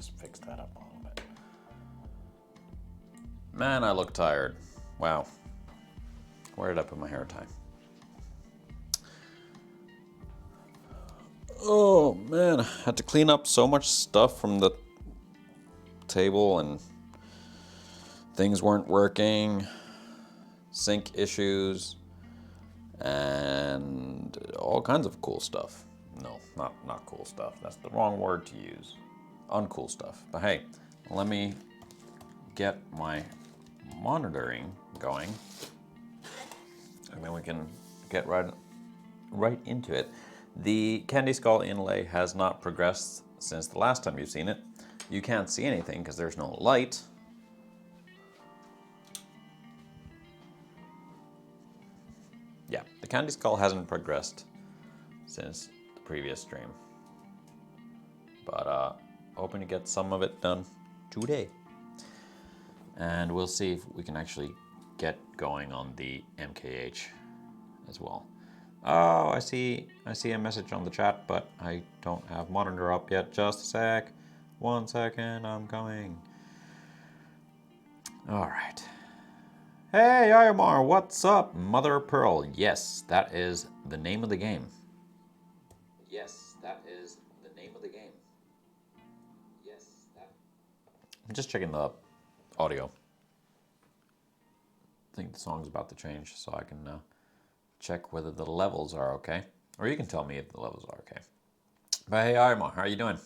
just fix that up a little bit. Man, I look tired. Wow. Where did I put my hair tie? Oh man, I had to clean up so much stuff from the table and things weren't working, sink issues, and all kinds of cool stuff. No, not cool stuff. That's the wrong word to use. Uncool stuff. But hey, let me get my monitoring going, and then we can get right into it. The Candy Skull inlay has not progressed since the last time you've seen it. You can't see anything because there's no light. Yeah, the Candy Skull hasn't progressed since the previous stream. But hoping to get some of it done today. And we'll see if we can actually get going on the MKH as well. Oh, I see a message on the chat, but I don't have monitor up yet. Just a sec. 1 second, I'm coming. All right. Hey, Ayamar, what's up? Mother of Pearl. Yes, that is the name of the game. Yes, that is the name of the game. Yes, that... I'm just checking the audio. I think the song's about to change, so I can check whether the levels are okay. Or you can tell me if the levels are okay. But hey, Ayamar, how are you doing?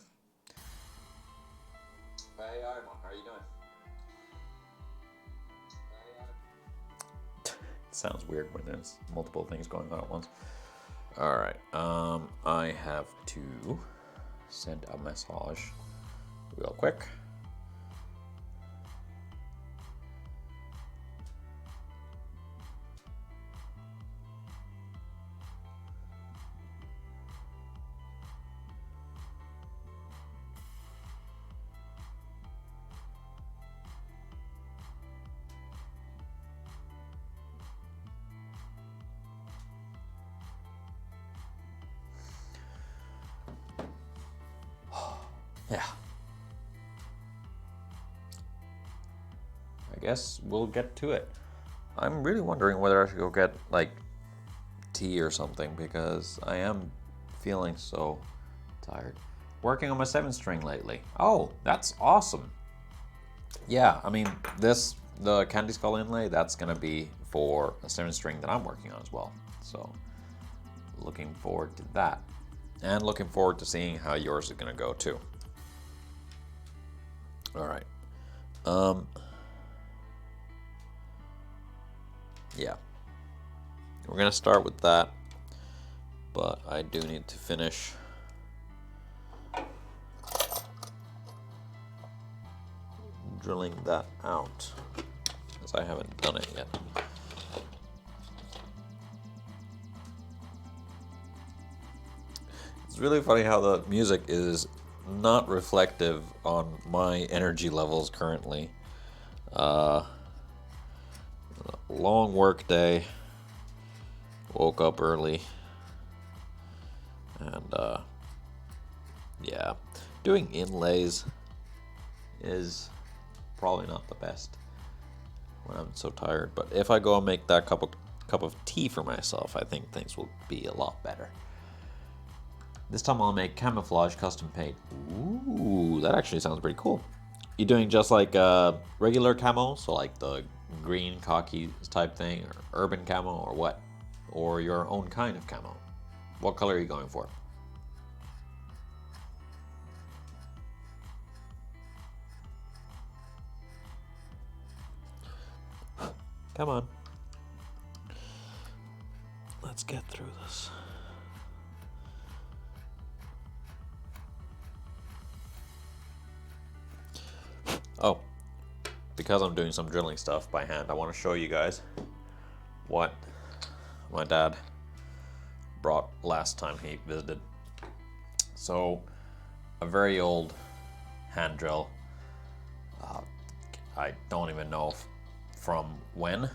Hey, Ayamar, how are you doing? It sounds weird when there's multiple things going on at once. All right, I have to send a message real quick. Yeah. I guess we'll get to it. I'm really wondering whether I should go get, like, tea or something, because I am feeling so tired. Working on my 7-string lately. Oh, that's awesome. Yeah, I mean, the Candy Skull inlay, that's gonna be for a 7-string that I'm working on as well. So, looking forward to that. And looking forward to seeing how yours is gonna go too. All right. Yeah. We're gonna start with that, but I do need to finish drilling that out, as I haven't done it yet. It's really funny how the music is not reflective on my energy levels currently. Long work day, woke up early, and yeah, doing inlays is probably not the best when I'm so tired, but if I go and make that cup of tea for myself, I think things will be a lot better. This time I'll make Camouflage custom paint. Ooh, that actually sounds pretty cool. You doing just like regular camo, so like the green khaki type thing, or urban camo, or what? Or your own kind of camo? What color are you going for? Come on. Let's get through this. Oh, because I'm doing some drilling stuff by hand, I want to show you guys what my dad brought last time he visited. So, a very old hand drill. I don't even know from when.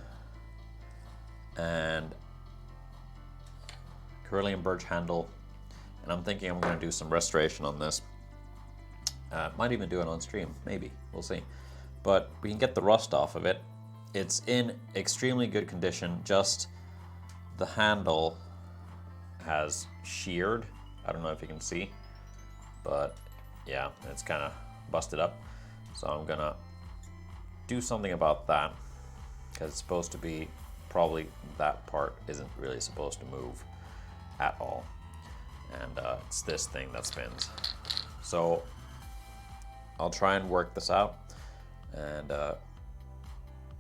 And Carillion birch handle. And I'm thinking I'm going to do some restoration on this. Might even do it on stream, maybe, we'll see. But we can get the rust off of it. It's in extremely good condition, just the handle has sheared. I don't know if you can see, but yeah, it's kind of busted up. So I'm gonna do something about that, because it's supposed to be, probably that part isn't really supposed to move at all. And it's this thing that spins. So I'll try and work this out. And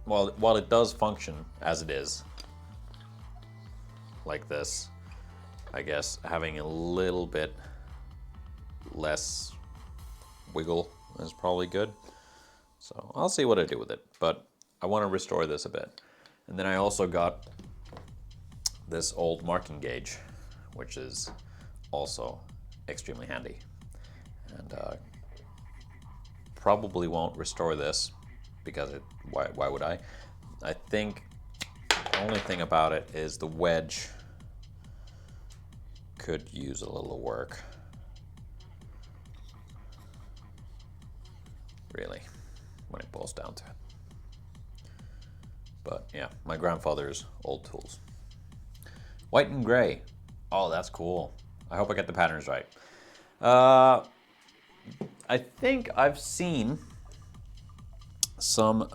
while it does function as it is, like this, I guess having a little bit less wiggle is probably good. So I'll see what I do with it, but I want to restore this a bit. And then I also got this old marking gauge, which is also extremely handy. And probably won't restore this, because why would I? I think the only thing about it is the wedge could use a little work. Really, when it boils down to it. But yeah, my grandfather's old tools. White and gray. Oh, that's cool. I hope I get the patterns right. I think I've seen some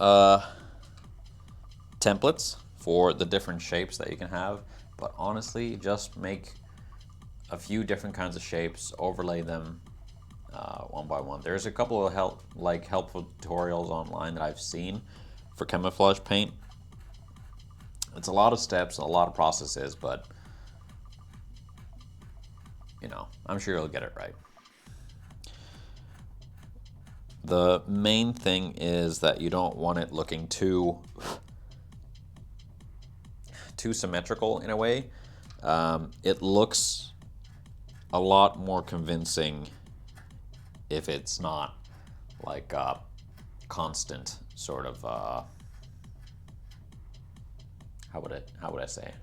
templates for the different shapes that you can have, but honestly, just make a few different kinds of shapes, overlay them one by one. There's a couple of helpful tutorials online that I've seen for camouflage paint. It's a lot of steps, a lot of processes, but you know, I'm sure you'll get it right. The main thing is that you don't want it looking too symmetrical in a way. It looks a lot more convincing if it's not like a constant sort of how would I say?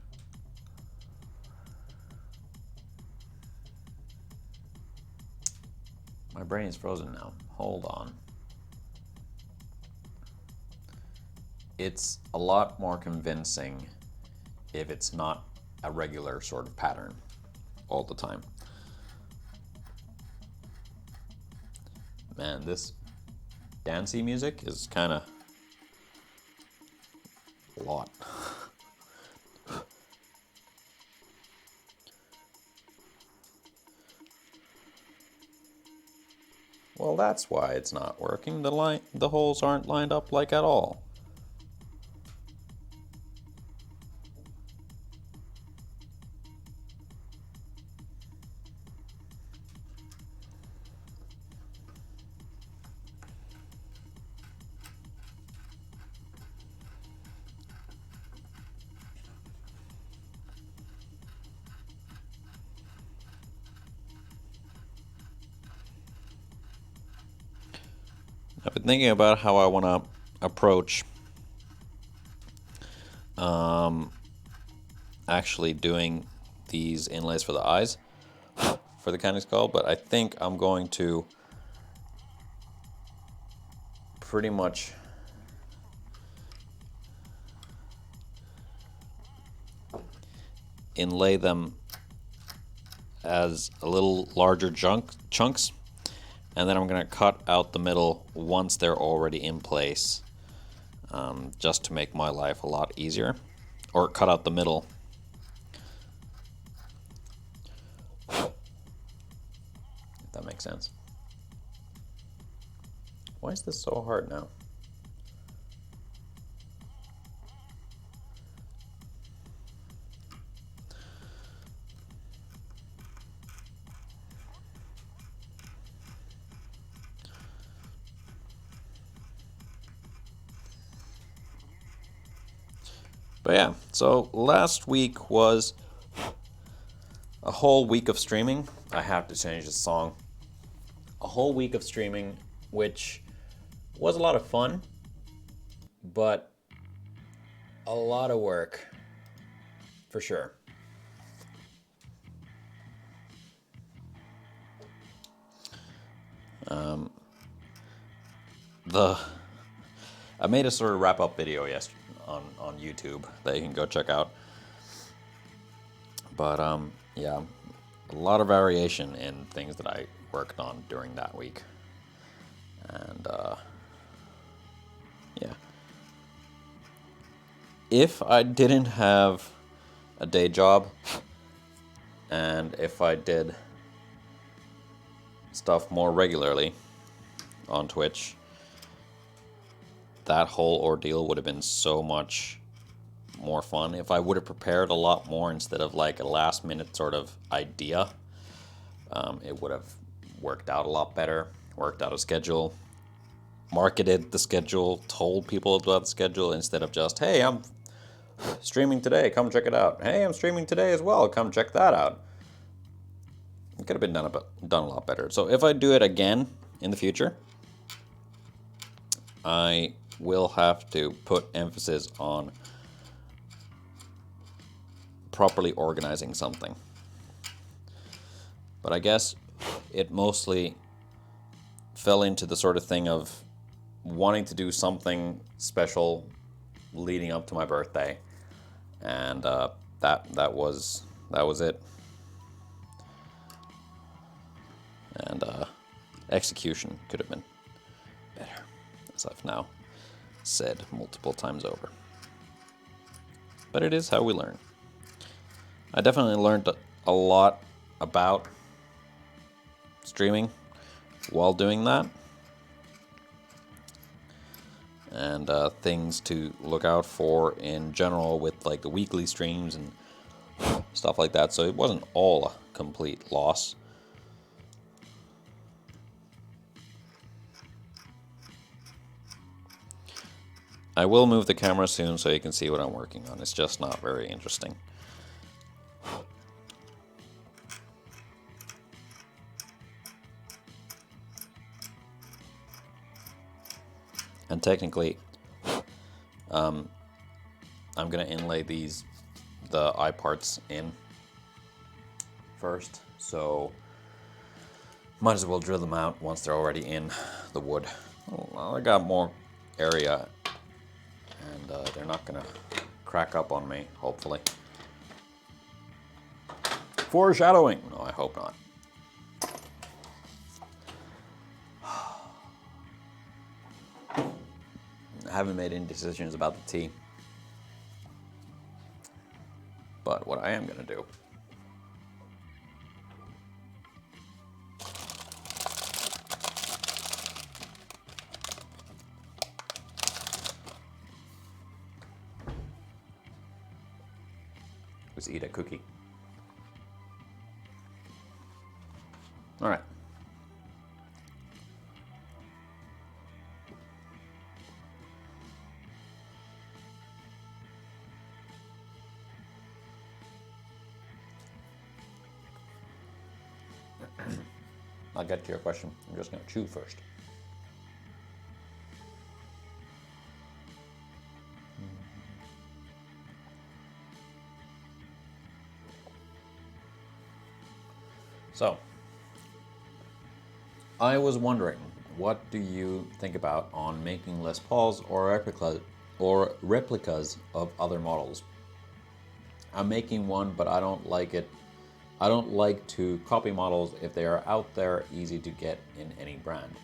My brain is frozen now. Hold on. It's a lot more convincing if it's not a regular sort of pattern all the time. Man, this dancey music is kind of a lot. Well, that's why it's not working. The holes aren't lined up like at all. I've been thinking about how I want to approach actually doing these inlays for the eyes for the candy skull, but I think I'm going to pretty much inlay them as a little larger chunks, and then I'm going to cut out the middle once they're already in place, just to make my life a lot easier. Or cut out the middle. If that makes sense. Why is this so hard now? But yeah, so last week was a whole week of streaming. I have to change the song. A whole week of streaming, which was a lot of fun, but a lot of work, for sure. I made a sort of wrap up video yesterday on YouTube that you can go check out. But yeah, a lot of variation in things that I worked on during that week. And yeah. If I didn't have a day job, and if I did stuff more regularly on Twitch, that whole ordeal would have been so much more fun. If I would have prepared a lot more instead of like a last minute sort of idea, it would have worked out a lot better, worked out a schedule, marketed the schedule, told people about the schedule instead of just, hey, I'm streaming today, come check it out. Hey, I'm streaming today as well, come check that out. It could have been done a lot better. So if I do it again in the future, I will have to put emphasis on properly organizing something. But I guess it mostly fell into the sort of thing of wanting to do something special leading up to my birthday, and that was it. And execution could have been better, as I've now said multiple times over. But it is how we learn. I definitely learned a lot about streaming while doing that, and things to look out for in general with like the weekly streams and stuff like that. So it wasn't all a complete loss. I will move the camera soon so you can see what I'm working on. It's just not very interesting. And technically, I'm gonna inlay the eye parts in first, so might as well drill them out once they're already in the wood. Well, I got more area, and they're not gonna crack up on me, hopefully. Foreshadowing! No, I hope not. I haven't made any decisions about the tea, but what I am gonna do is eat a cookie. All right. I'll get to your question. I'm just going to chew first. So, I was wondering, what do you think about on making Les Pauls or replicas of other models? I'm making one, but I don't like it. I don't like to copy models if they are out there, easy to get in any brand.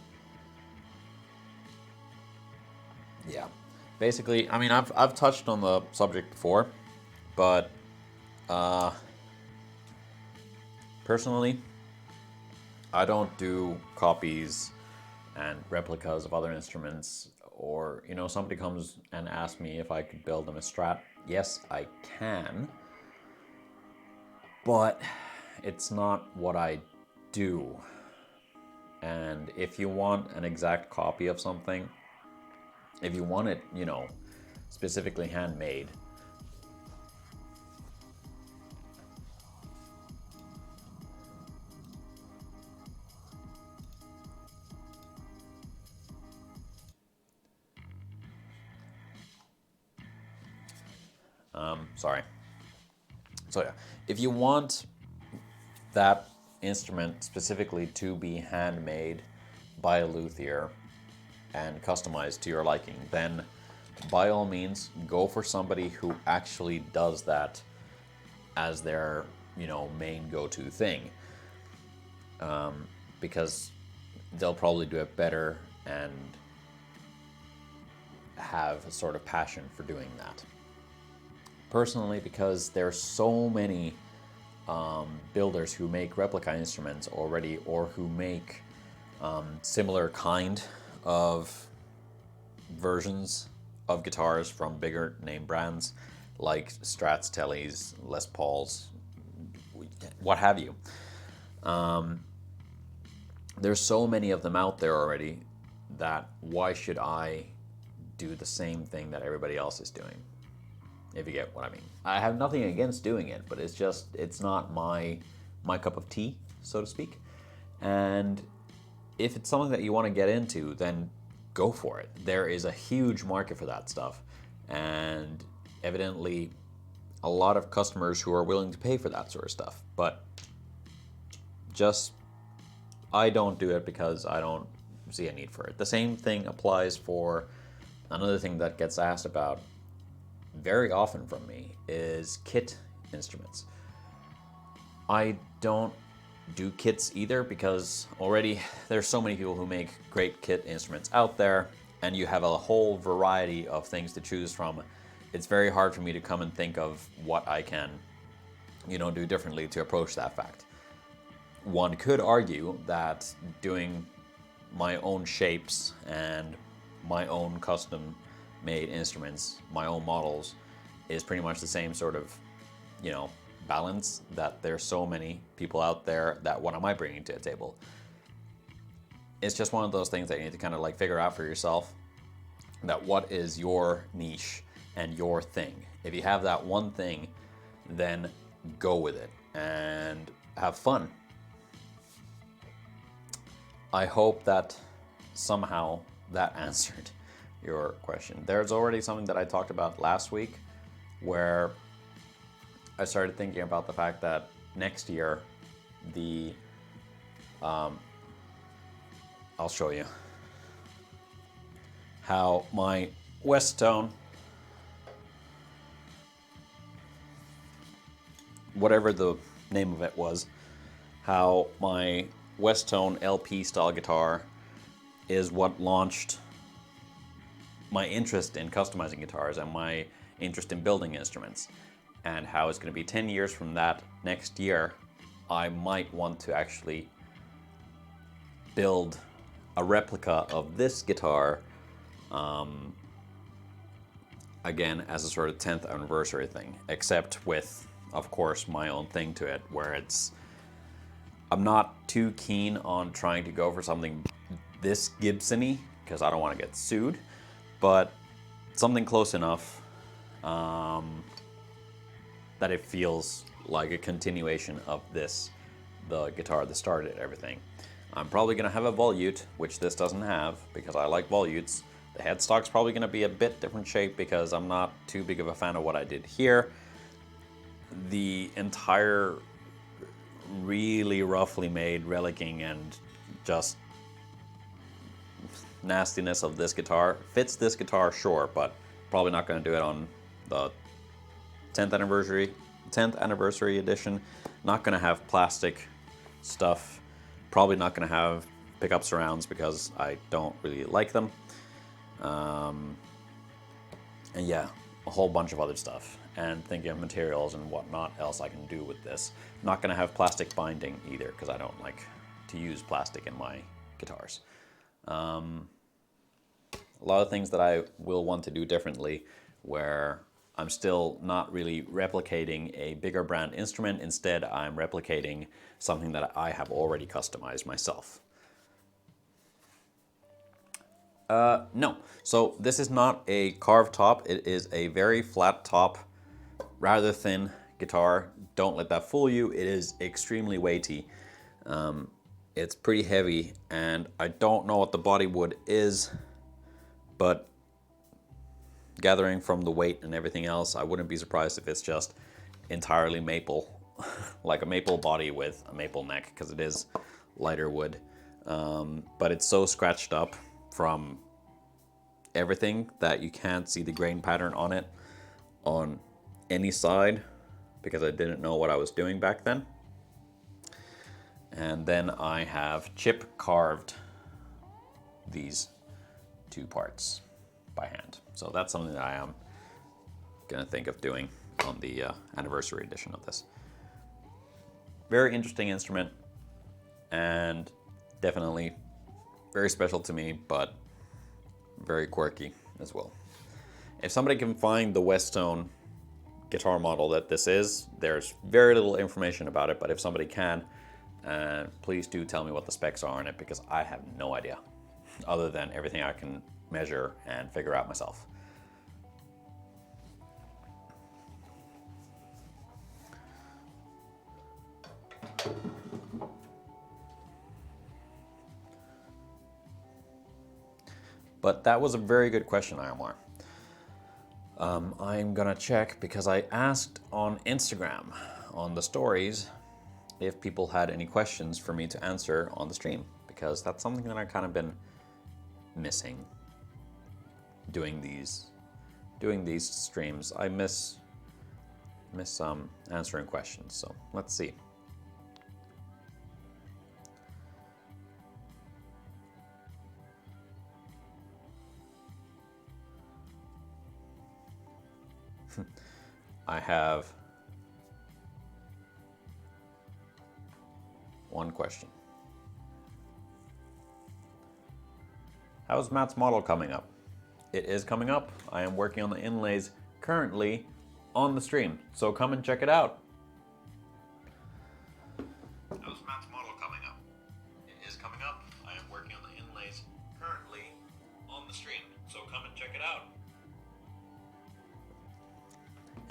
Yeah, basically, I mean, I've touched on the subject before, but personally, I don't do copies and replicas of other instruments, or, you know, somebody comes and asks me if I could build them a Strat. Yes, I can, but it's not what I do. And if you want an exact copy of something, if you want it, you know, specifically handmade, sorry. So yeah, if you want that instrument specifically to be handmade by a luthier, and customized to your liking, then by all means go for somebody who actually does that as their, you know, main go-to thing, because they'll probably do it better and have a sort of passion for doing that. Personally, because there's so many builders who make replica instruments already, or who make similar kind of versions of guitars from bigger name brands like Strats, Tellys, Les Pauls, what have you. There's so many of them out there already that why should I do the same thing that everybody else is doing? If you get what I mean. I have nothing against doing it, but it's just, it's not my cup of tea, so to speak. And if it's something that you want to get into, then go for it. There is a huge market for that stuff, and evidently a lot of customers who are willing to pay for that sort of stuff. But just, I don't do it because I don't see a need for it. The same thing applies for another thing that gets asked about very often from me is kit instruments. I don't do kits either, because already there's so many people who make great kit instruments out there, and you have a whole variety of things to choose from. It's very hard for me to come and think of what I can, you know, do differently to approach that fact. One could argue that doing my own shapes and my own custom made instruments, my own models, is pretty much the same sort of, you know, balance, that there's so many people out there that what am I bringing to the table? It's just one of those things that you need to kind of like figure out for yourself, that what is your niche and your thing. If you have that one thing, then go with it and have fun. I hope that somehow that answered your question. There's already something that I talked about last week, where I started thinking about the fact that next year, I'll show you how my Westone, whatever the name of it was, how my Westone LP style guitar is what launched my interest in customizing guitars and my interest in building instruments, and how it's going to be 10 years from that next year, I might want to actually build a replica of this guitar, again, as a sort of 10th anniversary thing, except with, of course, my own thing to it, where I'm not too keen on trying to go for something this Gibson-y, because I don't want to get sued, but something close enough that it feels like a continuation of this, the guitar that started everything. I'm probably going to have a volute, which this doesn't have, because I like volutes. The headstock's probably going to be a bit different shape, because I'm not too big of a fan of what I did here. The entire really roughly made relicking and just nastiness of this guitar fits this guitar, sure, but probably not going to do it on the 10th anniversary edition. Not going to have plastic stuff. Probably not going to have pickup surrounds, because I don't really like them. And yeah, a whole bunch of other stuff. And thinking of materials and whatnot else I can do with this. Not going to have plastic binding either, because I don't like to use plastic in my guitars. A lot of things that I will want to do differently, where I'm still not really replicating a bigger brand instrument. Instead, I'm replicating something that I have already customized myself. No. So this is not a carved top. It is a very flat top, rather thin guitar. Don't let that fool you. It is extremely weighty. It's pretty heavy, and I don't know what the body wood is, but gathering from the weight and everything else, I wouldn't be surprised if it's just entirely maple, like a maple body with a maple neck, because it is lighter wood. But it's so scratched up from everything that you can't see the grain pattern on it on any side because I didn't know what I was doing back then. And then I have chip carved these two parts by hand. So that's something that I am gonna think of doing on the anniversary edition of this. Very interesting instrument and definitely very special to me, but very quirky as well. If somebody can find the Westone guitar model that this is, there's very little information about it, but if somebody can, please do tell me what the specs are on it, because I have no idea other than everything I can measure and figure out myself. But that was a very good question, Iomar. I'm gonna check because I asked on Instagram, on the stories, if people had any questions for me to answer on the stream, because that's something that I've kind of been missing doing these streams. I miss answering questions, so let's see. I have one question. How's Matt's model coming up? It is coming up. I am working on the inlays currently on the stream, so come and check it out. How's Matt's model coming up? It is coming up. I am working on the inlays currently on the stream, so come and check it out.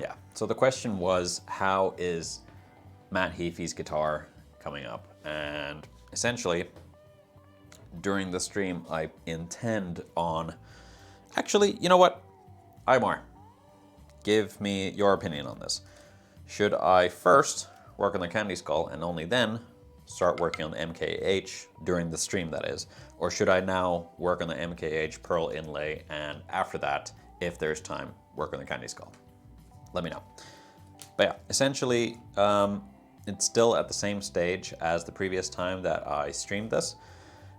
Yeah, so the question was, how is Matt Heafy's guitar coming up? And essentially, during the stream, I intend on... Actually, you know what? Imar, give me your opinion on this. Should I first work on the Candy Skull and only then start working on the MKH during the stream, that is? Or should I now work on the MKH Pearl Inlay and after that, if there's time, work on the Candy Skull? Let me know. But yeah, essentially, it's still at the same stage as the previous time that I streamed this,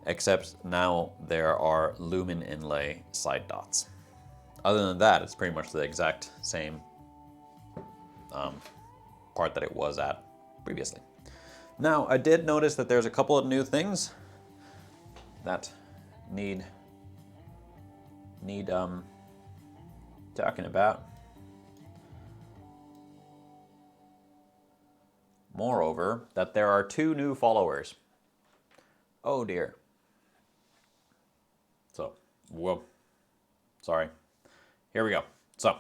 except now there are lumen inlay side dots. Other than that, it's pretty much the exact same part that it was at previously. Now, I did notice that there's a couple of new things that need talking about. Moreover, that there are 2 new followers. Oh dear. So, whoa. Sorry. Here we go. So.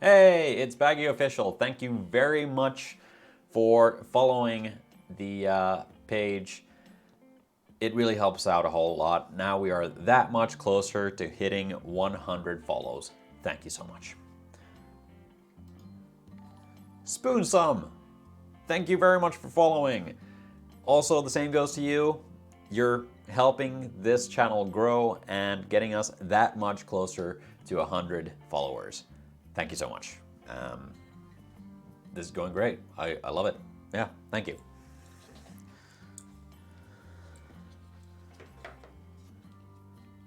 Hey, it's Baggy Official. Thank you very much for following the page. It really helps out a whole lot. Now we are that much closer to hitting 100 follows. Thank you so much. Spoonsome, thank you very much for following. Also, the same goes to you. You're helping this channel grow and getting us that much closer to 100 followers. Thank you so much. This is going great. I love it. Yeah, thank you.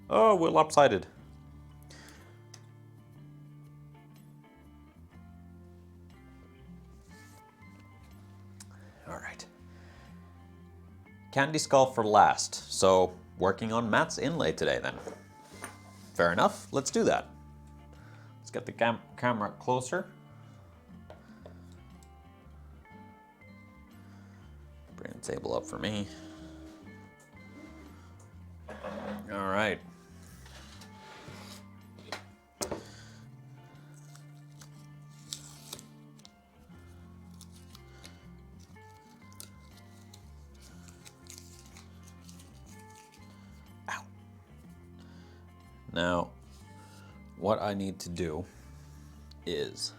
Oh, we're lopsided. All right. Candy Skull for last. So, working on Matt's inlay today then. Fair enough. Let's do that. Let's get the camera closer. Bring the table up for me. All right. Now, what I need to do is...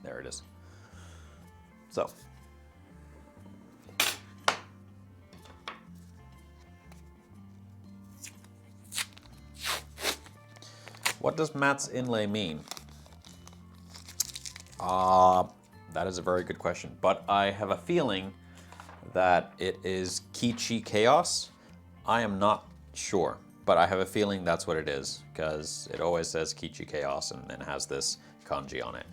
there it is. So, What does Matt's inlay mean? That is a very good question, but I have a feeling that it is Kiichichaos. I am not sure, but I have a feeling that's what it is, because it always says Kiichichaos and then has this kanji on it.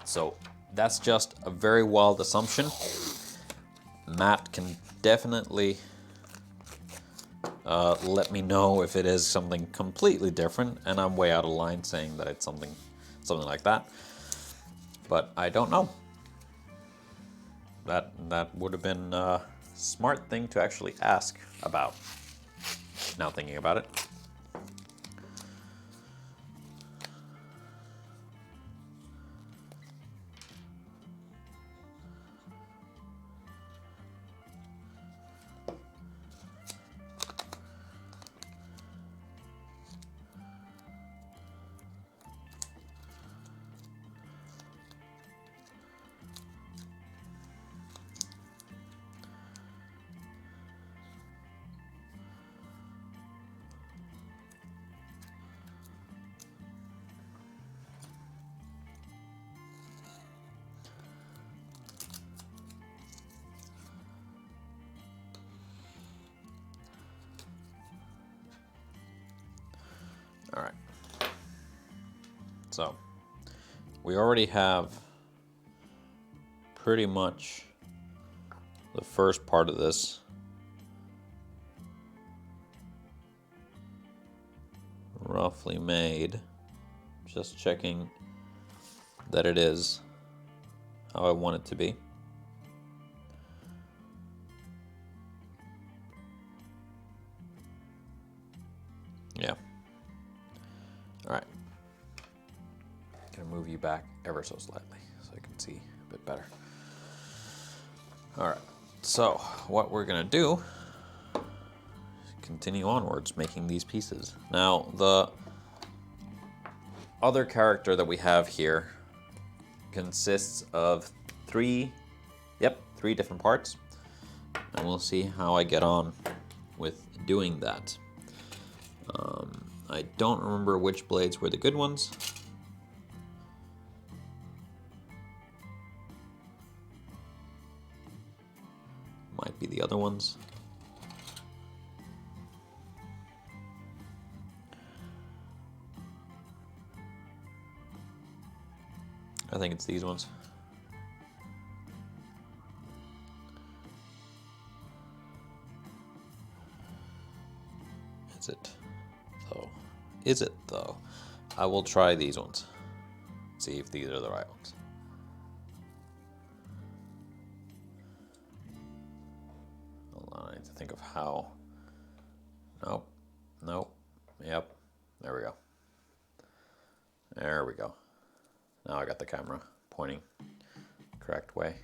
So that's just a very wild assumption. Matt can definitely let me know if it is something completely different, and I'm way out of line saying that it's something like that. But I don't know. That would have been a smart thing to actually ask about. Now thinking about it. All right. So we already have pretty much the first part of this roughly made. Just checking that it is how I want it to be. Yeah. All right. Gonna move you back ever so slightly so I can see a bit better. All right. So what we're gonna do is continue onwards making these pieces. Now the other character that we have here consists of three different parts, and we'll see how I get on with doing that. I don't remember which blades were the good ones. Might be the other ones. I think it's these ones. Is it though? Is it though? I will try these ones. See if these are the right ones. Hold on, I need to think of how. Nope. Nope. Yep. There we go. There we go. Now I got the camera pointing the correct way.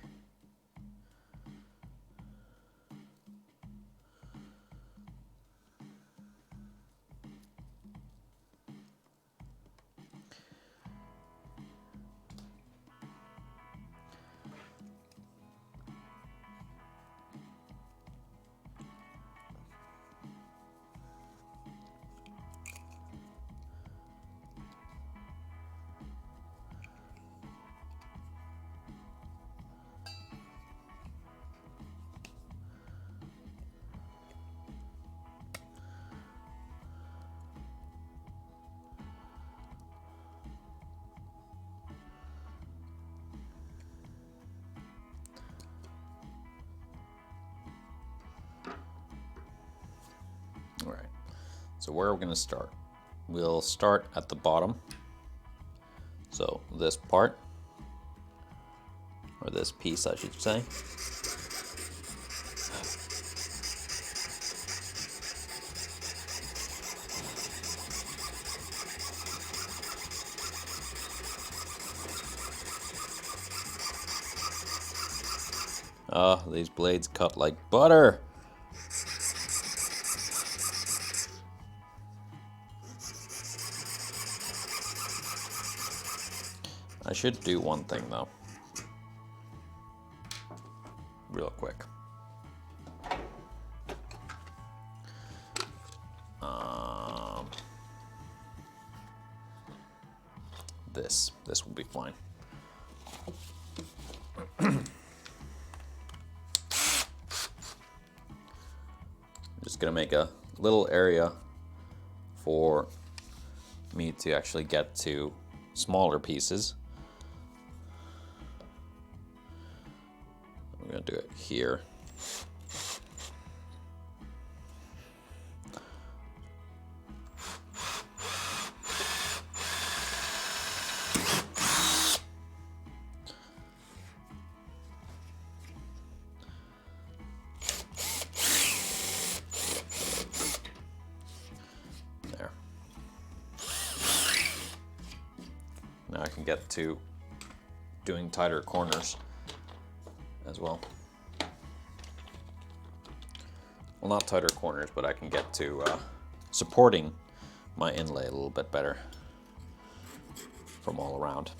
All right, so where are we gonna start? We'll start at the bottom. So this part, or this piece I should say. Oh, these blades cut like butter. I should do one thing though, real quick. this. This will be fine. Just gonna make a little area for me to actually get to smaller pieces. I'm gonna do it here. There. Now I can get to doing tighter corners as well. Well, not tighter corners, but I can get to supporting my inlay a little bit better from all around.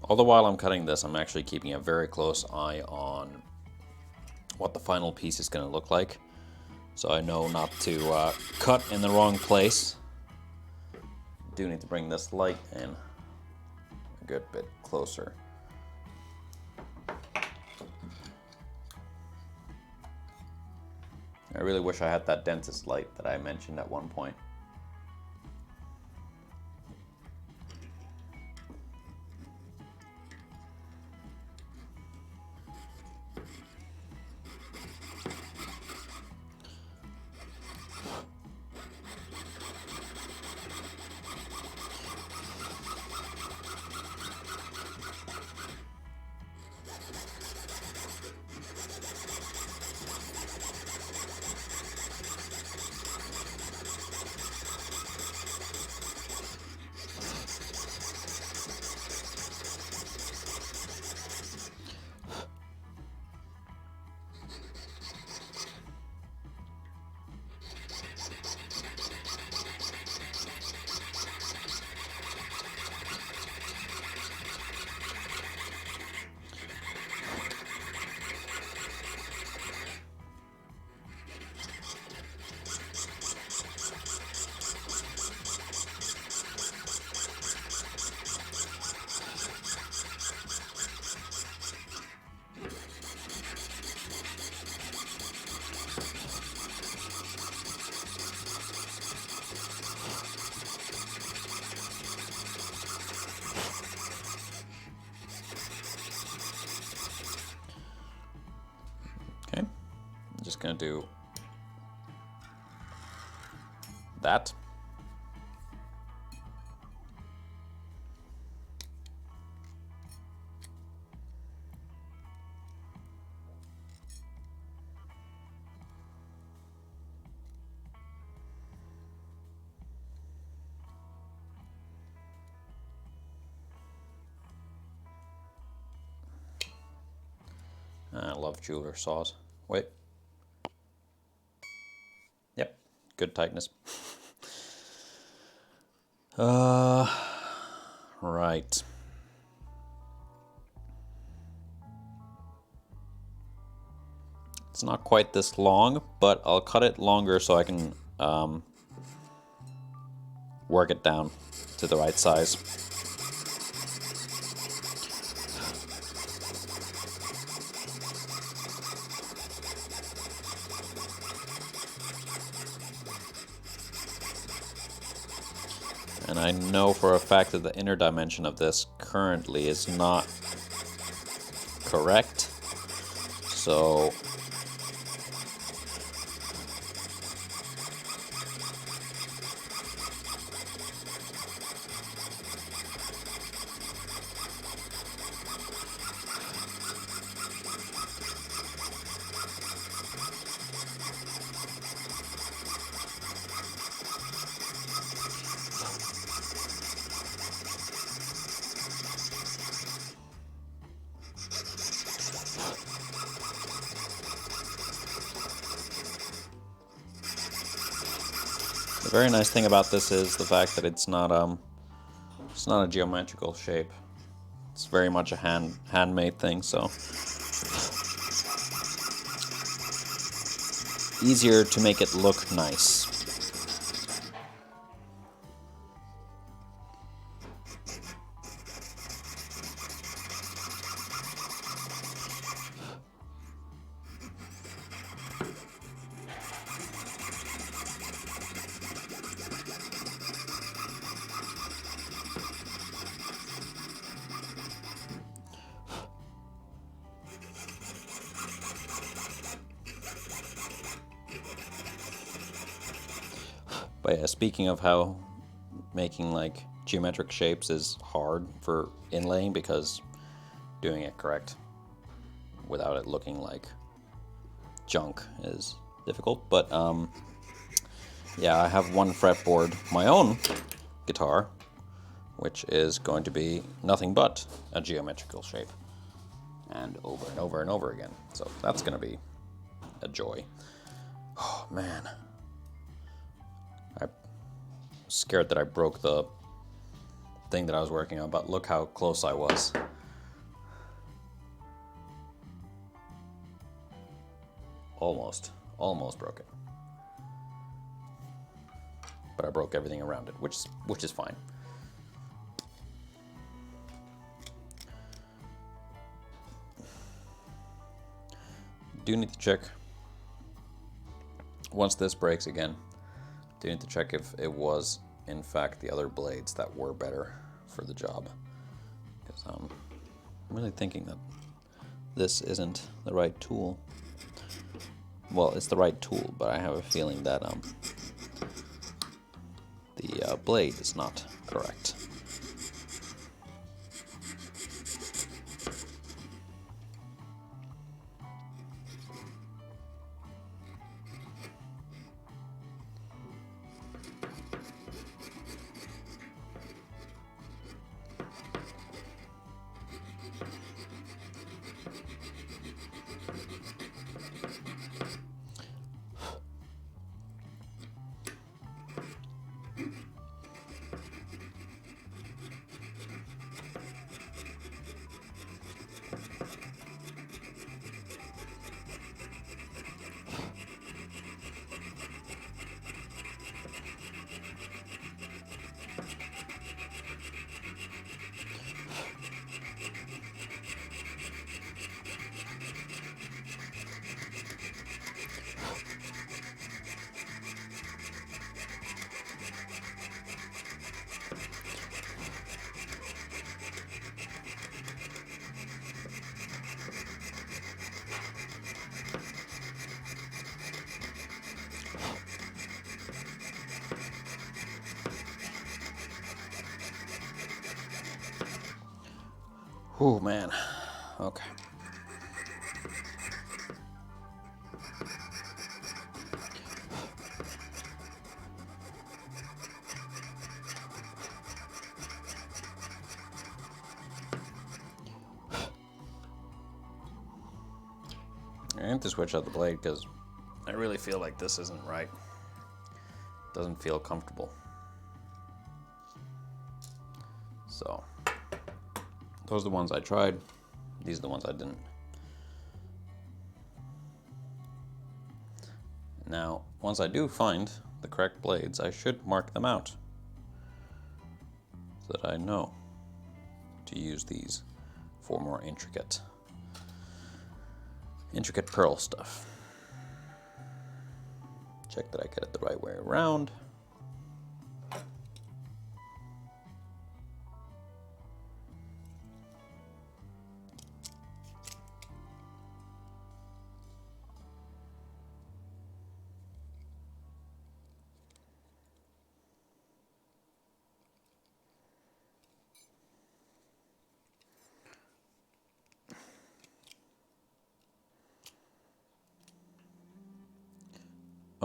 All the while I'm cutting this, I'm actually keeping a very close eye on what the final piece is going to look like. So I know not to cut in the wrong place. Do need to bring this light in a good bit closer. I really wish I had that dentist light that I mentioned at one point. Just gonna do that. I love jeweler saws. Wait. Yep, good tightness. Right. It's not quite this long, but I'll cut it longer so I can work it down to the right size. And I know for a fact that the inner dimension of this currently is not correct. So the very nice thing about this is the fact that it's not a geometrical shape. It's very much a handmade thing, so easier to make it look nice. But yeah, speaking of how making like geometric shapes is hard for inlaying, because doing it correct without it looking like junk is difficult. But yeah, I have one fretboard, my own guitar, which is going to be nothing but a geometrical shape, and over and over again. So that's going to be a joy. Oh man. I'm scared that I broke the thing that I was working on, but look how close I was. Almost broke it. But I broke everything around it, which is fine. Do need to check, once this breaks again, do need to check if it was in fact the other blades that were better for the job, because I'm really thinking that this isn't the right tool. Well, it's the right tool, but I have a feeling that the blade is not correct. Oh man, okay. I need to switch out the blade because I really feel like this isn't right. Doesn't feel comfortable. So, those are the ones I tried. These are the ones I didn't. Now, once I do find the correct blades, I should mark them out so that I know to use these for more intricate pearl stuff. Check that I get it the right way around.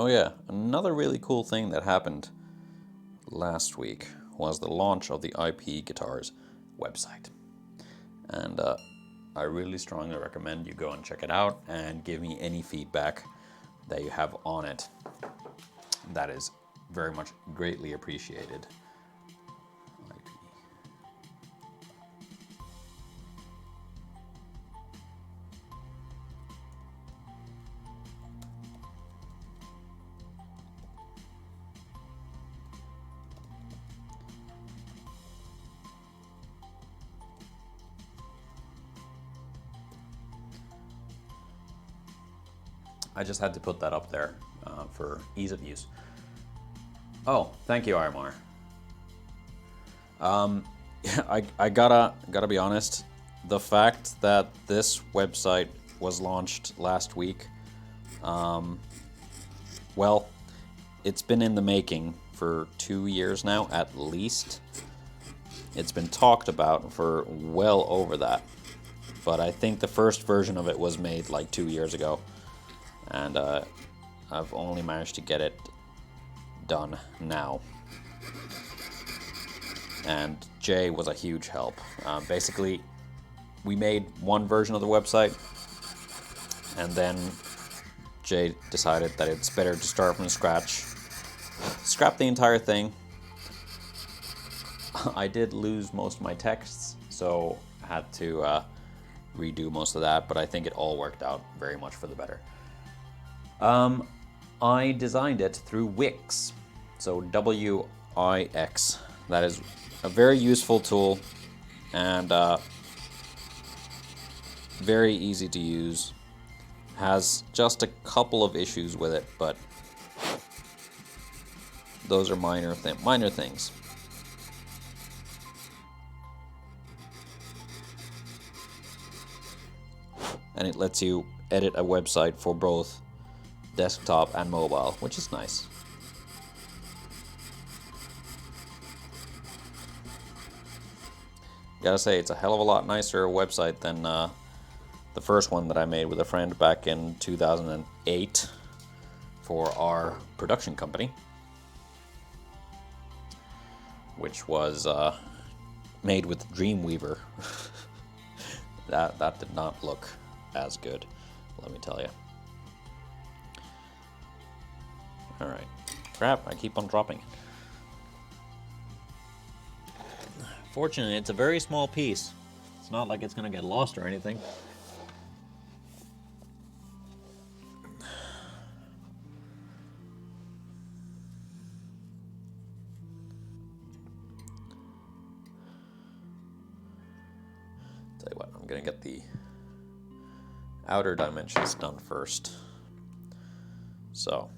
Oh yeah, another really cool thing that happened last week was the launch of the IP Guitars website. And I really strongly recommend you go and check it out and give me any feedback that you have on it. That is very much greatly appreciated. I just had to put that up there for ease of use. Oh, thank you, RMR. I gotta be honest. The fact that this website was launched last week, well, it's been in the making for 2 years now, at least. It's been talked about for well over that. But I think the first version of it was made like 2 years ago. And I've only managed to get it done now. And Jay was a huge help. Basically, we made one version of the website, and then Jay decided that it's better to start from scratch. Scrap the entire thing. I did lose most of my texts, so I had to redo most of that, but I think it all worked out very much for the better. I designed it through Wix, so W-I-X. That is a very useful tool and very easy to use. Has just a couple of issues with it, but those are minor things. And it lets you edit a website for both desktop and mobile, which is nice. Gotta say, it's a hell of a lot nicer website than the first one that I made with a friend back in 2008 for our production company, which was made with Dreamweaver. that did not look as good, let me tell you. Alright. Crap, I keep on dropping it. Fortunately, it's a very small piece. It's not like it's going to get lost or anything. Tell you what, I'm going to get the outer dimensions done first. So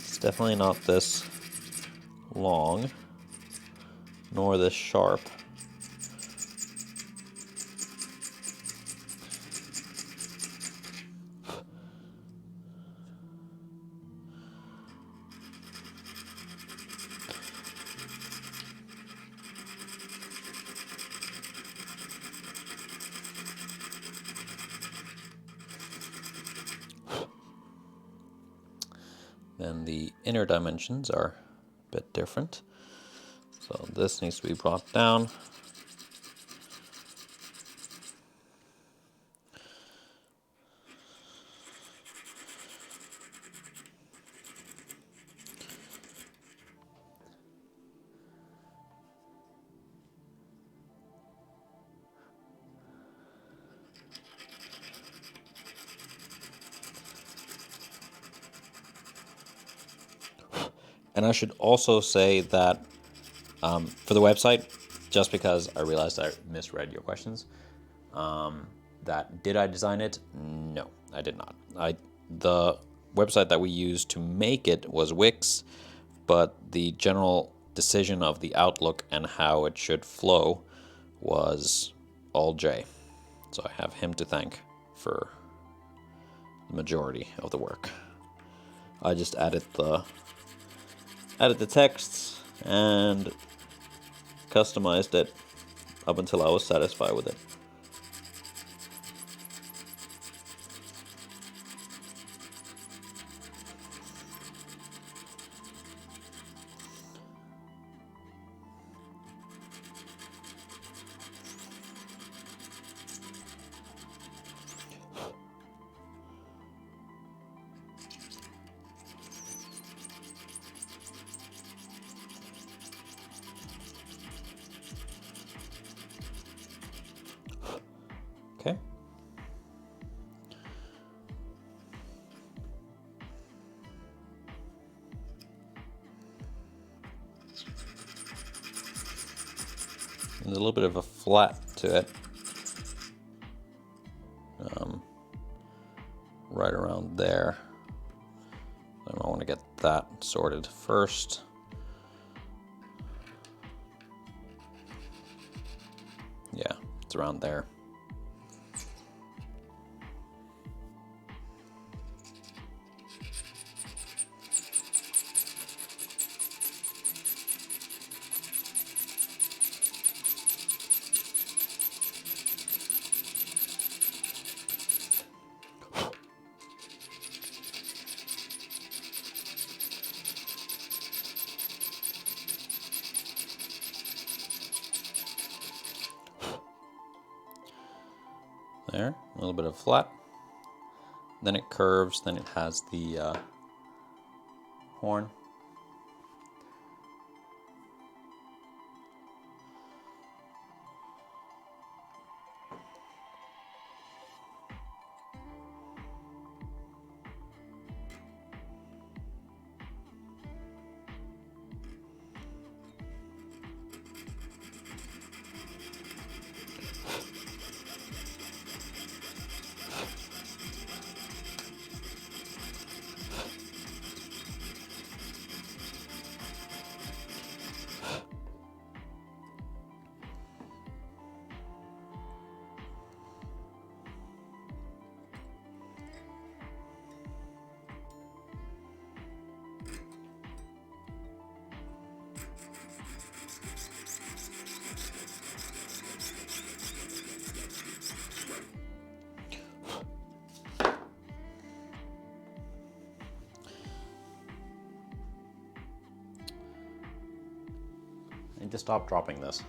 it's definitely not this long, nor this sharp. Then the inner dimensions are a bit different. So this needs to be brought down. And I should also say that for the website, just because I realized I misread your questions, that did I design it? No, I did not. The website that we used to make it was Wix, but the general decision of the outlook and how it should flow was all Jay. So I have him to thank for the majority of the work. I just added the texts and customized it up until I was satisfied with it. Okay. There's a little bit of a flat to it. Right around there. I want to get that sorted first. Yeah, it's around there. There, a little bit of flat. Then it curves, then it has the horn. I need to stop dropping this.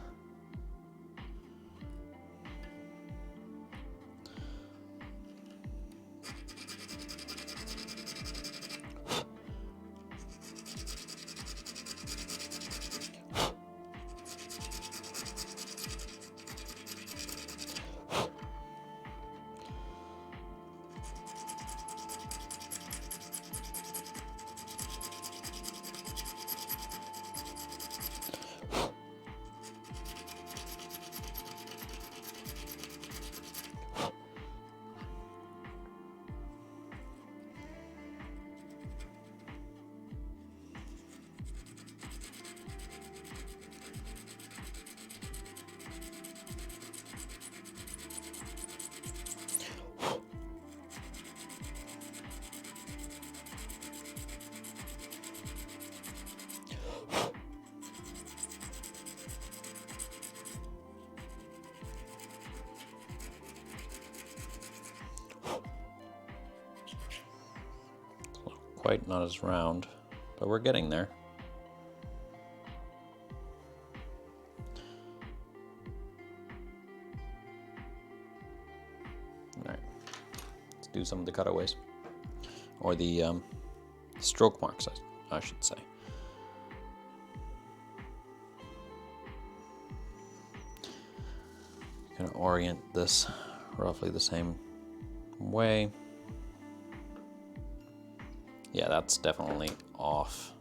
Quite not as round, but we're getting there. All right, let's do some of the cutaways, or the stroke marks, I should say. Gonna orient this roughly the same way. Yeah, that's definitely off.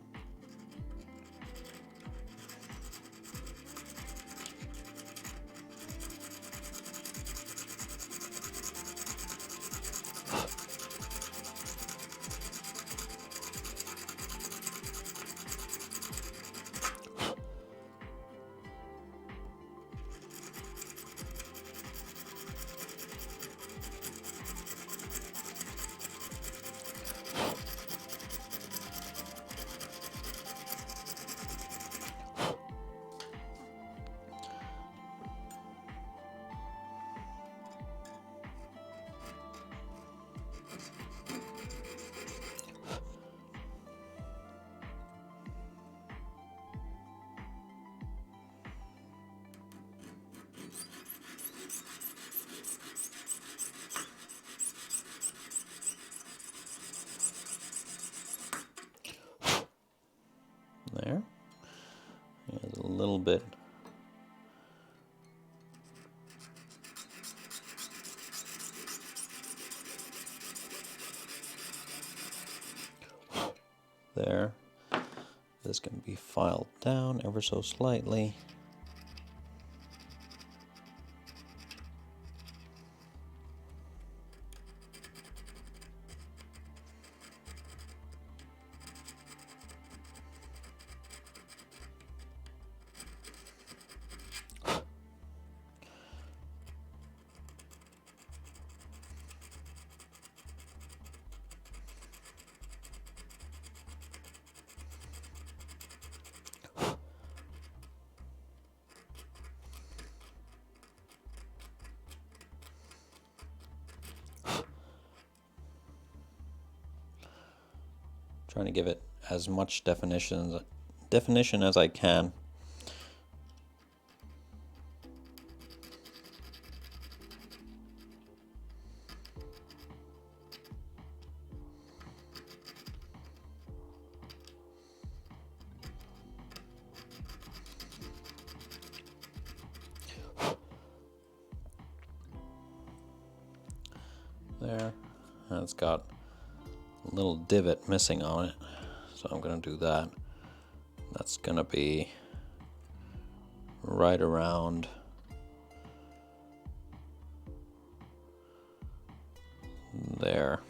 little bit. There. This can be filed down ever so slightly. Trying to give it as much definition as I can. There, and it's got a little divot missing on it, so I'm going to do that. That's going to be right around there.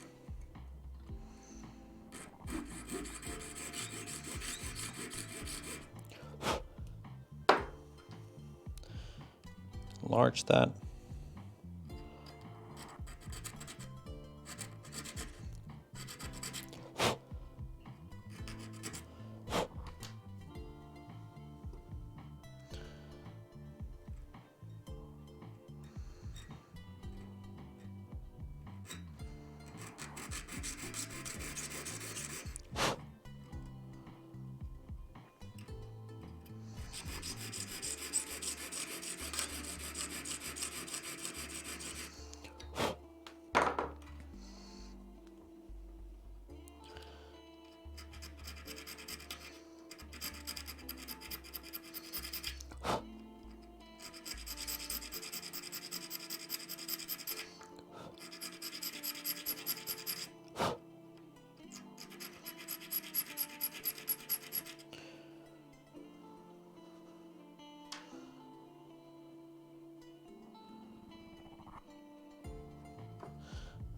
Enlarge that.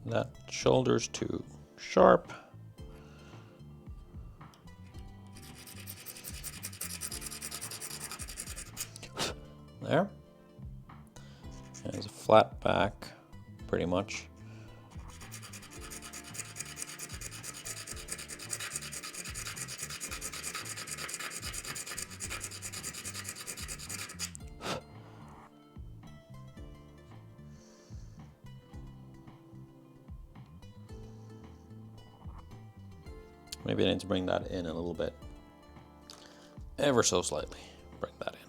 That shoulder's too sharp. There. There's a flat back, pretty much. Maybe I need to bring that in a little bit. Ever so slightly. Bring that in.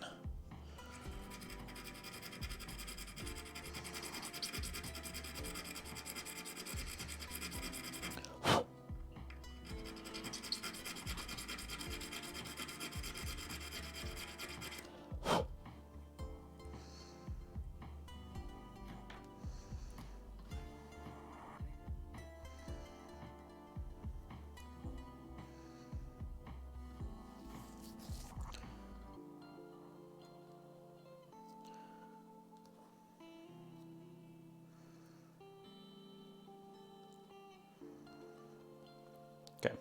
Okay.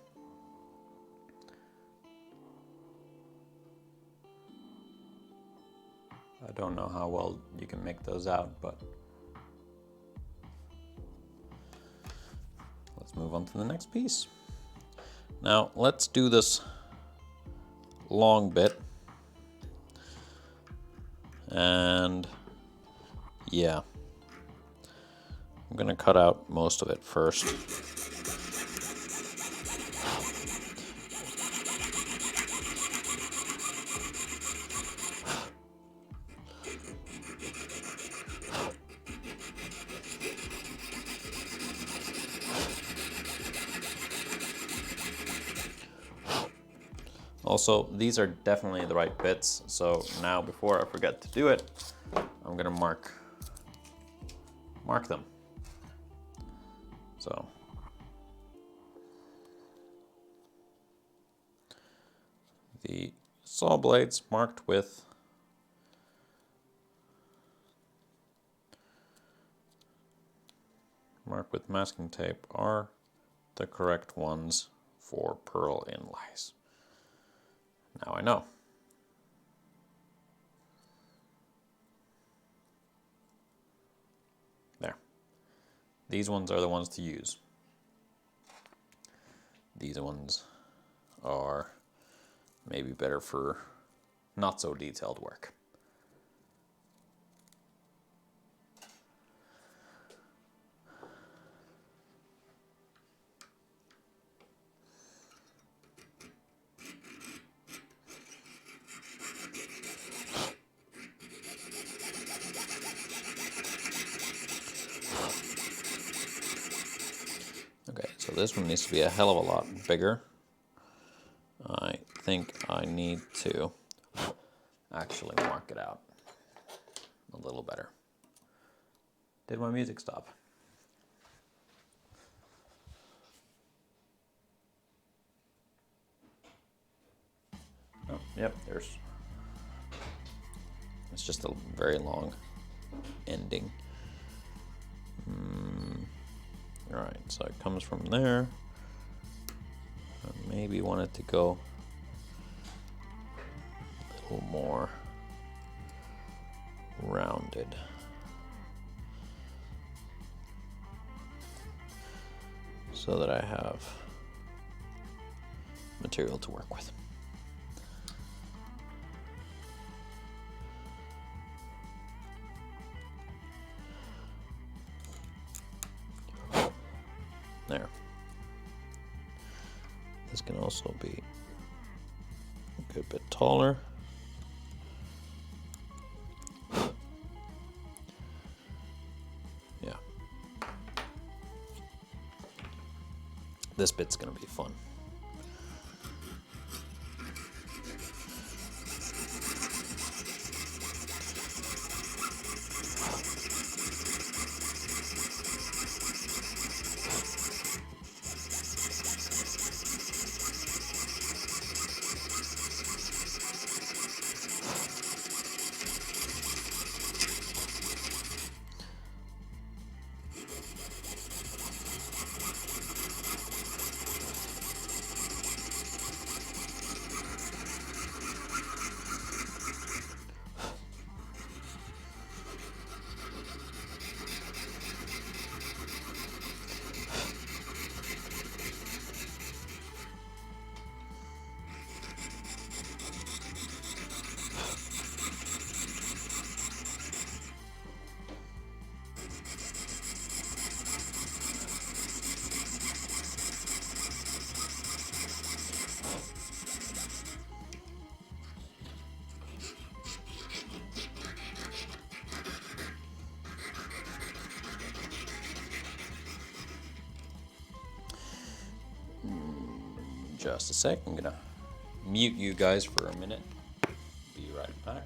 I don't know how well you can make those out, but let's move on to the next piece. Now let's do this long bit. And yeah, I'm gonna cut out most of it first. Also, these are definitely the right bits, so now before I forget to do it, I'm gonna mark them. So the saw blades marked with masking tape are the correct ones for pearl inlays. Now I know. There. These ones are the ones to use. These ones are maybe better for not so detailed work. Okay, so this one needs to be a hell of a lot bigger. I think I need to actually mark it out a little better. Did my music stop? Oh, yep, it's just a very long ending. Alright, so it comes from there. I maybe want it to go a little more rounded. So that I have material to work with. There. This can also be a good bit taller. Yeah. This bit's gonna be fun. Just a sec, I'm gonna mute you guys for a minute. Be right back.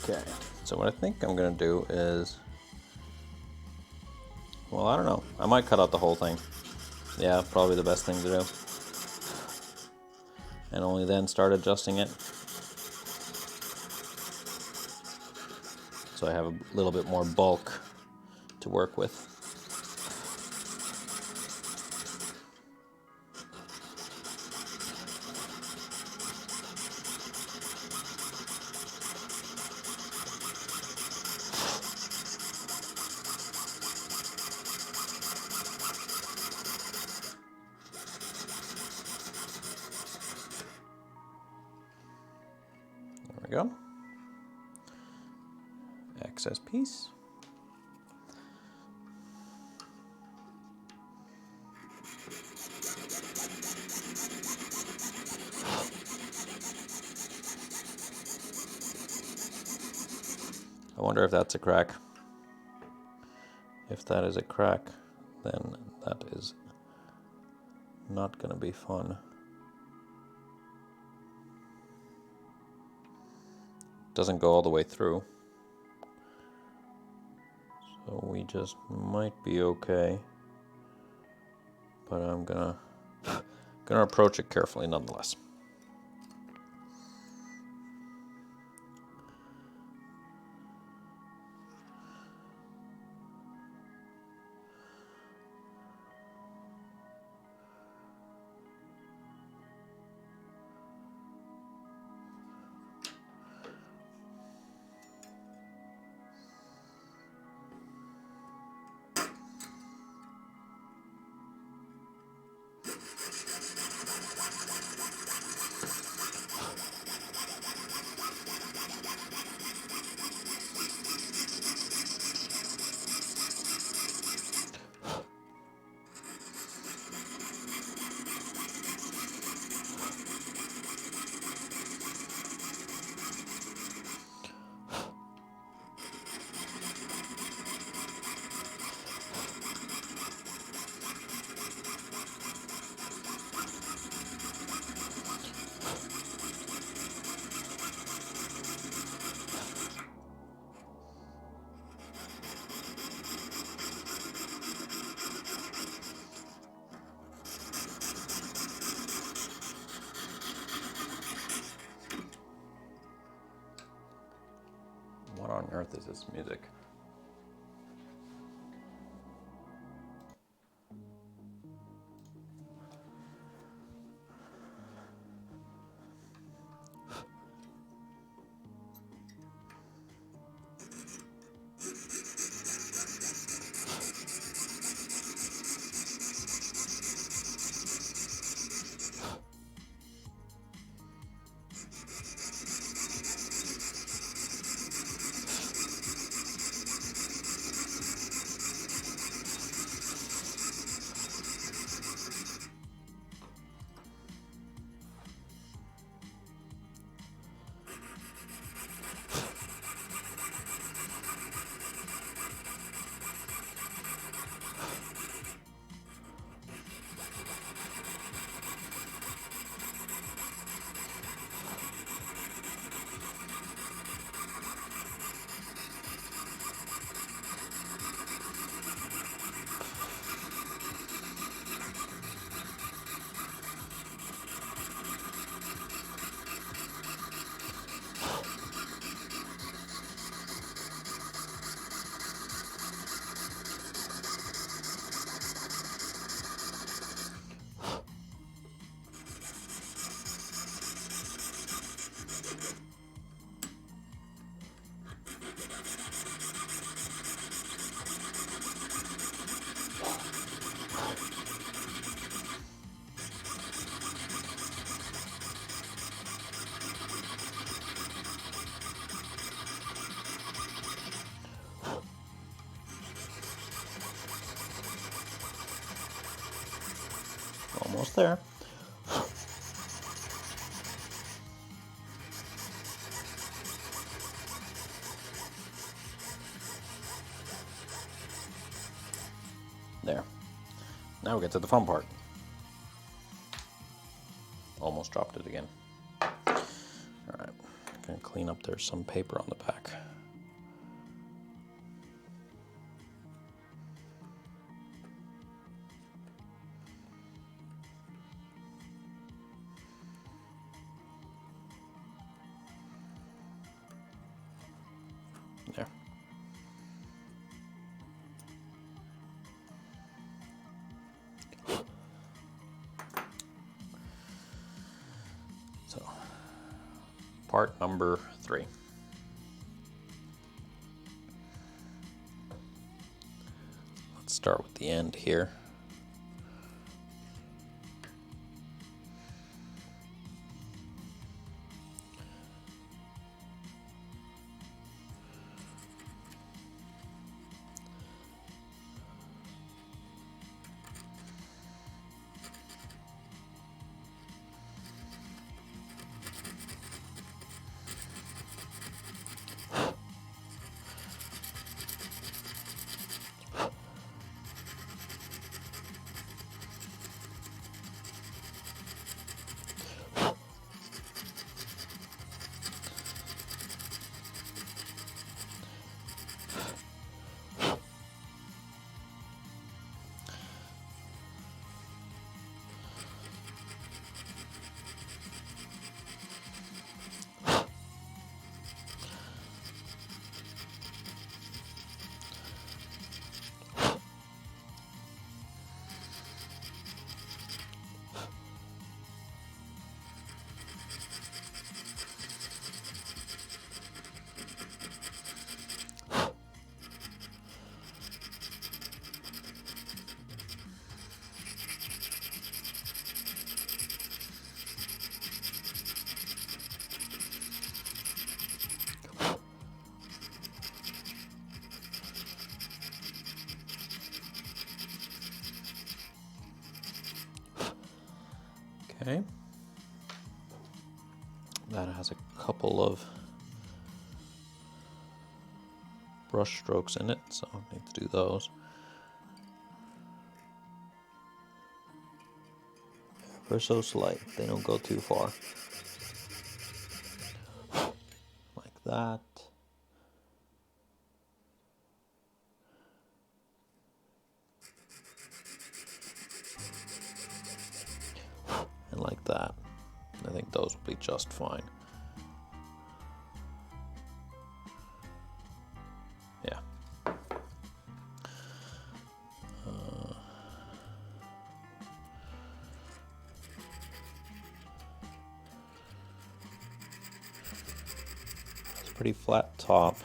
Okay, so what I think I'm gonna do is, well, I don't know. I might cut out the whole thing. Yeah, probably the best thing to do. And only then start adjusting it. So I have a little bit more bulk to work with. There we go. Excess piece. I wonder if that's a crack. If that is a crack, then that is not going to be fun. Doesn't go all the way through. So we just might be okay. But I'm gonna approach it carefully nonetheless. What on earth is this music? Almost there. There. Now we get to the fun part. Almost dropped it again. Alright, gonna clean up, there's some paper on the back. There. So, part number 3. Let's start with the end here. Okay. That has a couple of brush strokes in it, so I need to do those. Ever so slight, they don't go too far. Like that. And like that. I think those will be just fine. Yeah. It's a pretty flat top.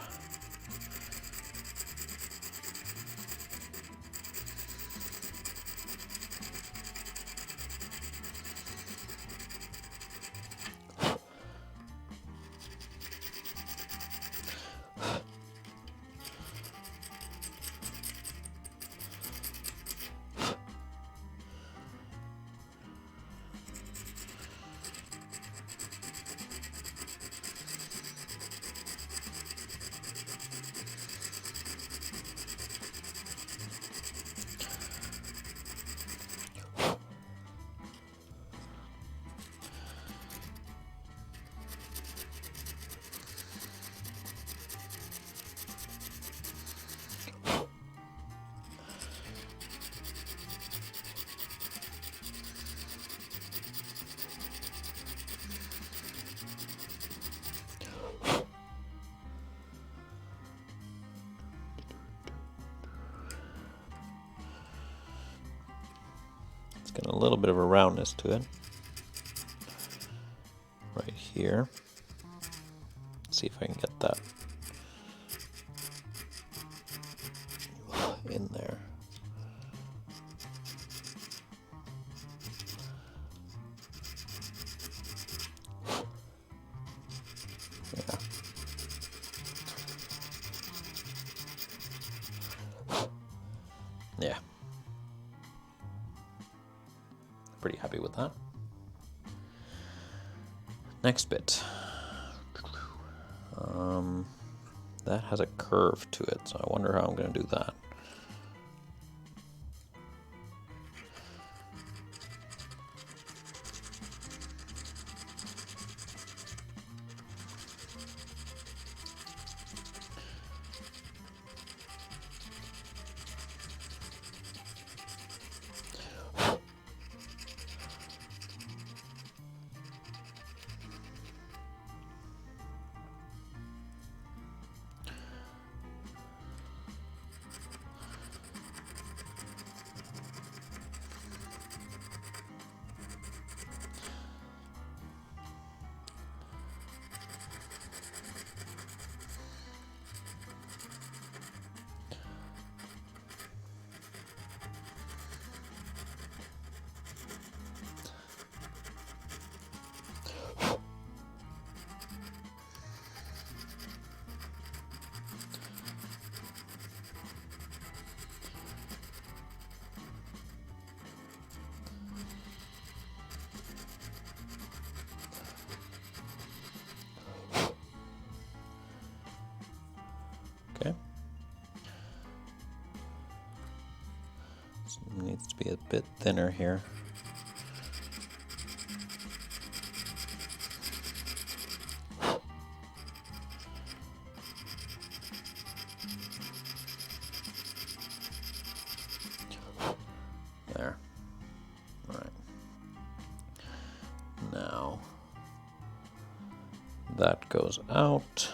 Got a little bit of a roundness to it right here. Let's see if I can get that in there. Yeah. Yeah. Pretty happy with that. Next bit. That has a curve to it, so I wonder how I'm going to do that. It needs to be a bit thinner here. There. All right. Now that goes out.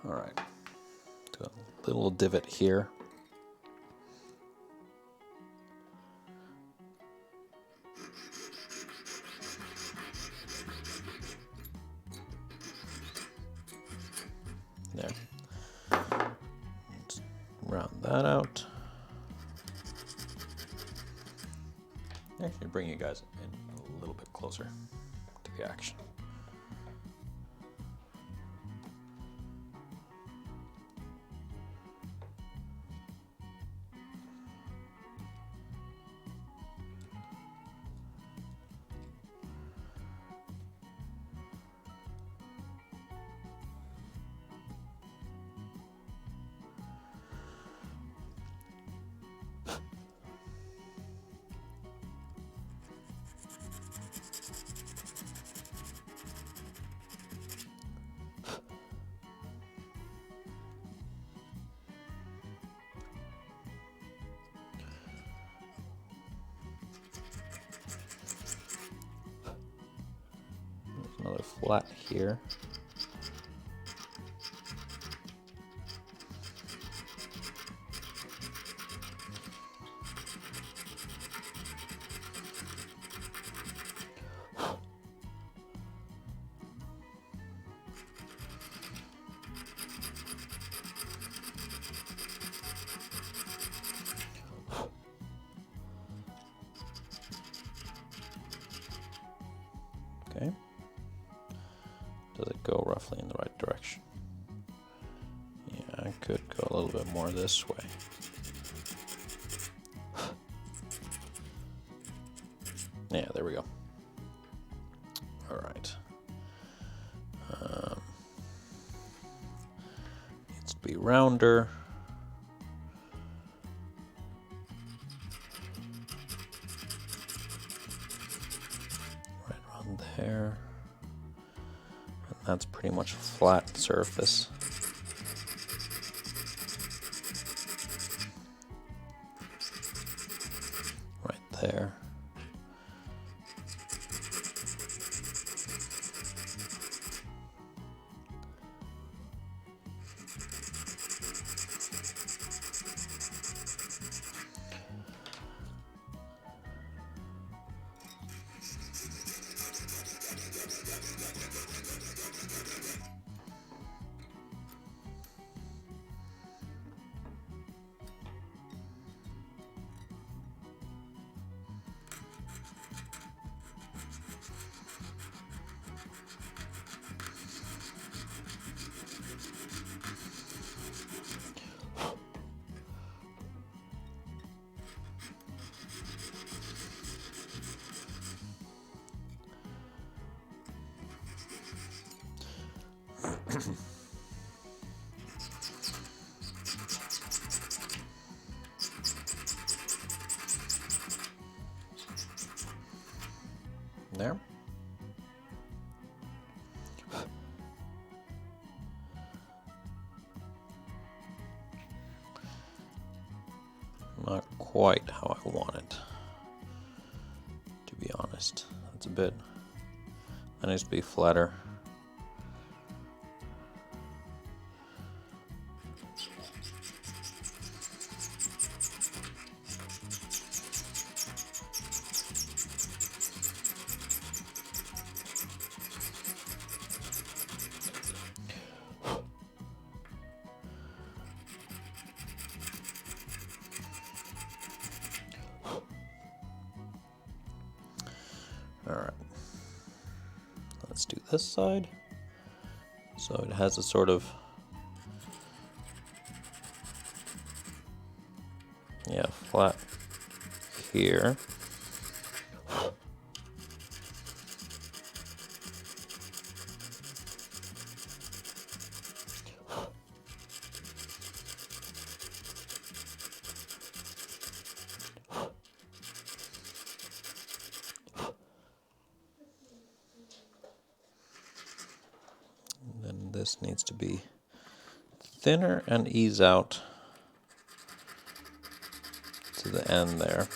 All right, do a little divot here. There. Let's round that out. Actually, bring you guys in a little bit closer to the action. Another flat here. Okay. Does it go roughly in the right direction? Yeah, I could go a little bit more this way. Yeah, there we go. All right. Needs to be rounder. Right around there. And that's pretty much a flat surface. Right there. There. Not quite how I want it, to be honest. That's a bit, that needs to be flatter. All right. Let's do this side. So it has a sort of, yeah, flat here. And then this needs to be thinner and ease out to the end there.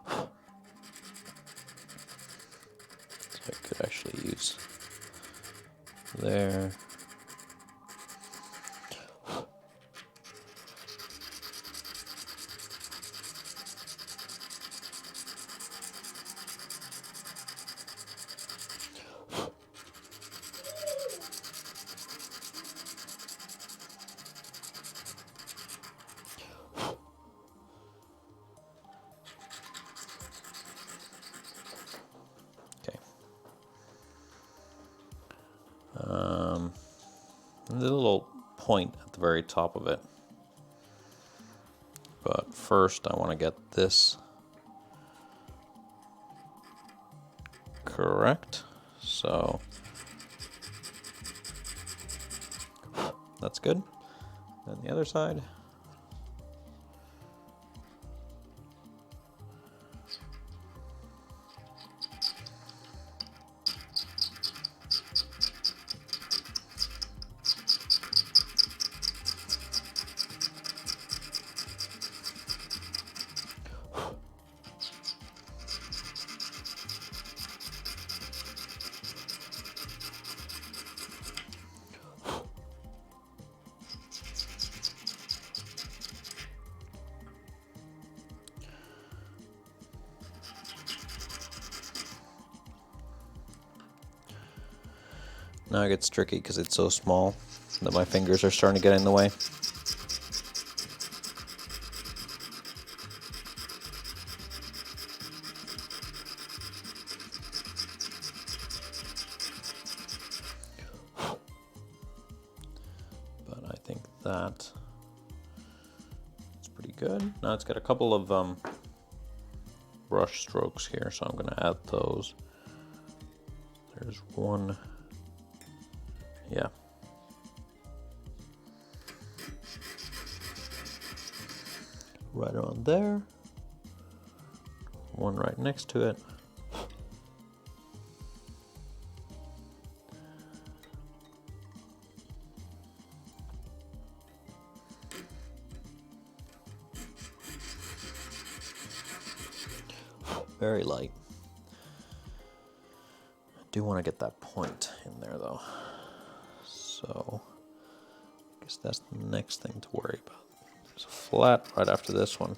So I could actually use there. Okay. There's a little point at the very top of it. But first I want to get this correct. So that's good. Then the other side. Now it gets tricky because it's so small that my fingers are starting to get in the way. But I think that is pretty good. Now it's got a couple of brush strokes here, so I'm going to add those. There's one. Yeah. Right around there. One right next to it. Very light. I do want to get that point in there though. So I guess that's the next thing to worry about. There's a flat right after this one.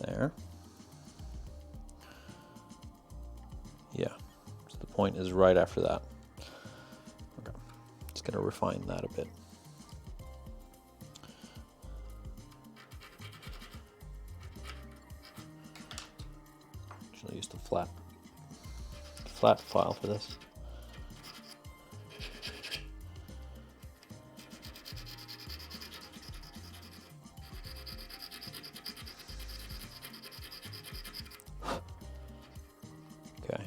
There. Yeah, so the point is right after that. Okay, just gonna refine that a bit. Actually use the flat file for this. Okay.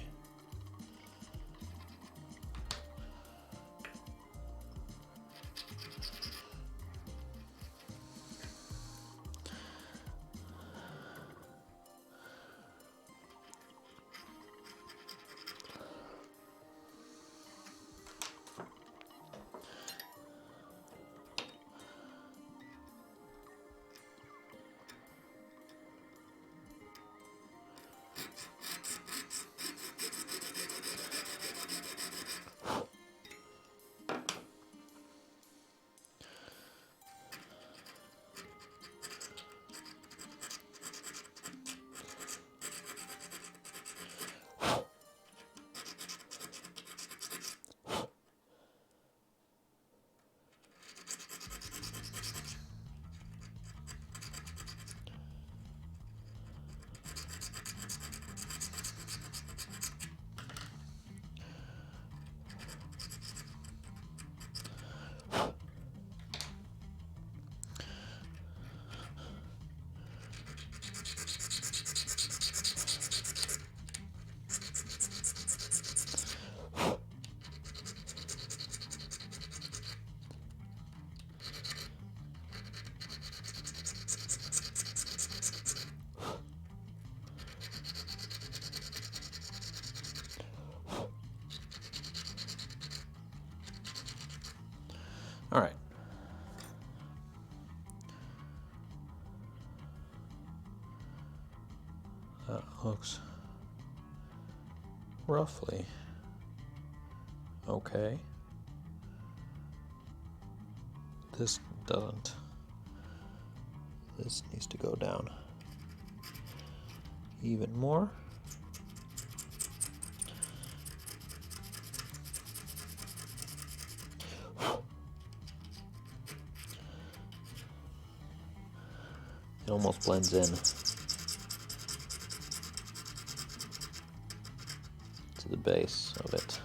That looks roughly okay. This doesn't. This needs to go down even more. It almost blends in to the base of it.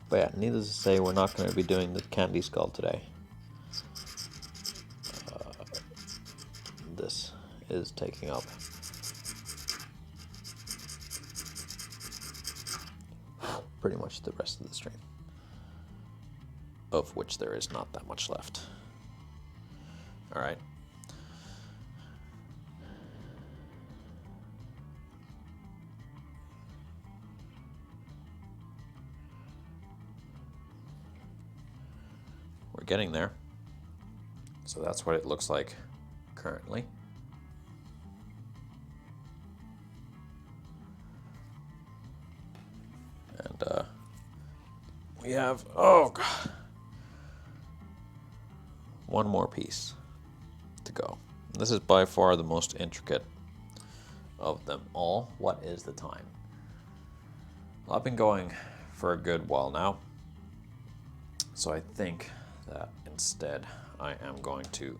But yeah, needless to say, we're not going to be doing the candy skull today. This is taking up pretty much the rest of the stream, of which there is not that much left. All right. We're getting there. So that's what it looks like currently. And we have, oh God, one more piece to go. This is by far the most intricate of them all. What is the time? Well, I've been going for a good while now, so I think that instead I am going to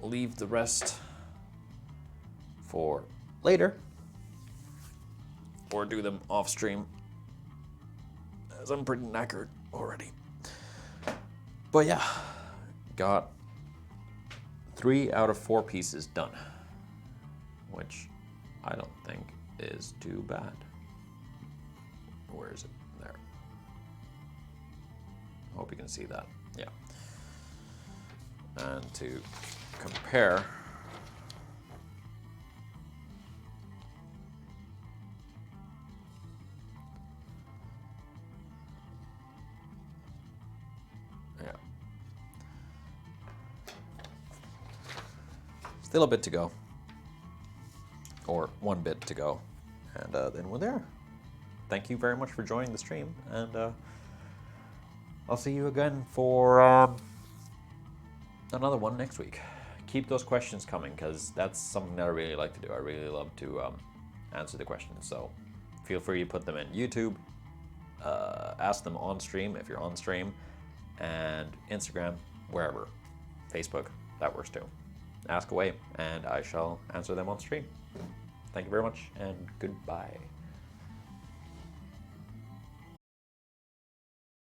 leave the rest for later, or do them off stream, as I'm pretty knackered already. But yeah, got 3 out of 4 pieces done, which I don't think is too bad. Where is it? There. Hope you can see that. Yeah. And to compare, yeah, still a bit to go, or 1 bit to go, and then we're there. Thank you very much for joining the stream, and I'll see you again for another one next week. Keep those questions coming, because that's something that I really like to do. I really love to answer the questions, so feel free to put them in YouTube, ask them on stream if you're on stream, and Instagram, wherever, Facebook, that works too. Ask away, and I shall answer them on stream. Thank you very much, and goodbye.